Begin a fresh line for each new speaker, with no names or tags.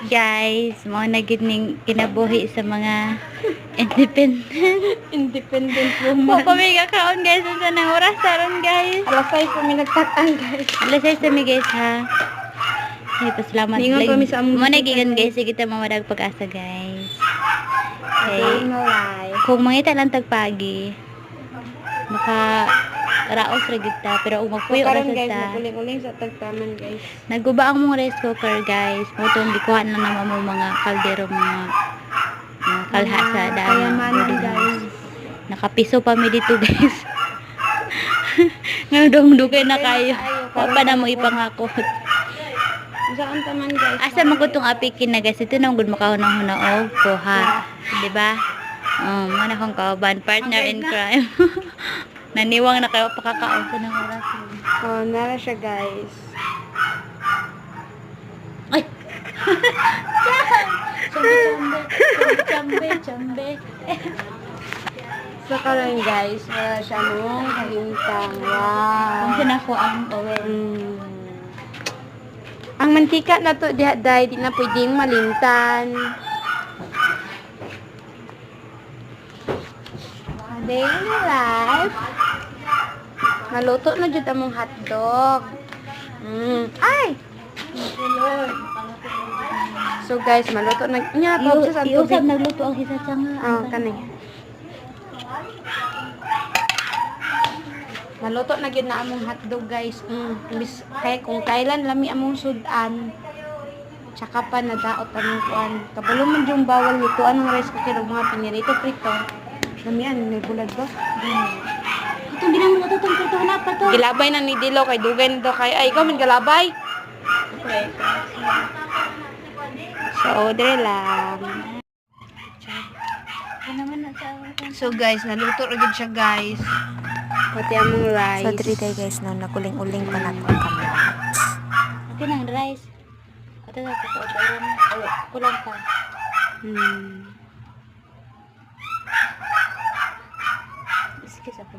Guys, mga nagining kinabuhi sa mga independent.
Independent
Wa
woman.
pa may kakaon guys. Unsa nang oras taron guys?
Alas 6 po may nagtatang guys.
Alas 6 mi guys ha. Ay, pasalamat
Ningon
lang.
kami sa among
Mo
bisita,
nagigan
guys.
guys, kita mawadag pag-asa guys. Okay.
Living my life.
Kung mangita lang tagpagi, maka raos ra gid ta, pero kung
So
magpuyo ra
karon guys,
sa
naguling-uling sa tagtaman guys.
naguba ang mong rice cooker guys. Mo tong gikuha na naman mo mga kaldero mga kalha sa daan.
Kayamanan guys.
Nakapiso pa mi dito guys. Ngandong dugay na kayo. Wa pa na mo ipangakot.
Saan taman guys?
Asa man ko tong apikin na guys. Ito nang gud makahunong-hunaog ko ha. Di ba? Mana kong kauban, partner in crime. Naniwang na kayo pakakaon sa nang oras.
Oh, nara siya guys.
Ay! Chambe.
So karon guys, wala siya mong kahintang. Wow.
Ang sinako ang towel.
Ang mantika na to diha day, di na pwedeng malintan. Daily life. Naluto na jud among hotdog. Ay! So guys, maluto na nya pa sa
Iusap
tubig.
nagluto ang isa nga.
Oh, kani. Naluto na gyud na among hotdog guys. Imbis kay kung kailan lami among sudan. Tsaka pa nadaot among kuan. Kabalo man yung bawal lutuan ng rice cooker ug mga pinirito prito. Lamian may bulad ba?
Itong ginamon na itong prito na pa to.
Gilabay na ni Dilo kay dugay nito kay ay ikaw man galabay. So order lang.
Ano naman na sa
So guys, naluto ra gyud siya guys. Pati among rice.
So, diri tayo guys, no, nakuling-uling pa natin kami lahat.
Okay nang rice. Ito na ito. Kulang pa.
Hmm.
Sige sa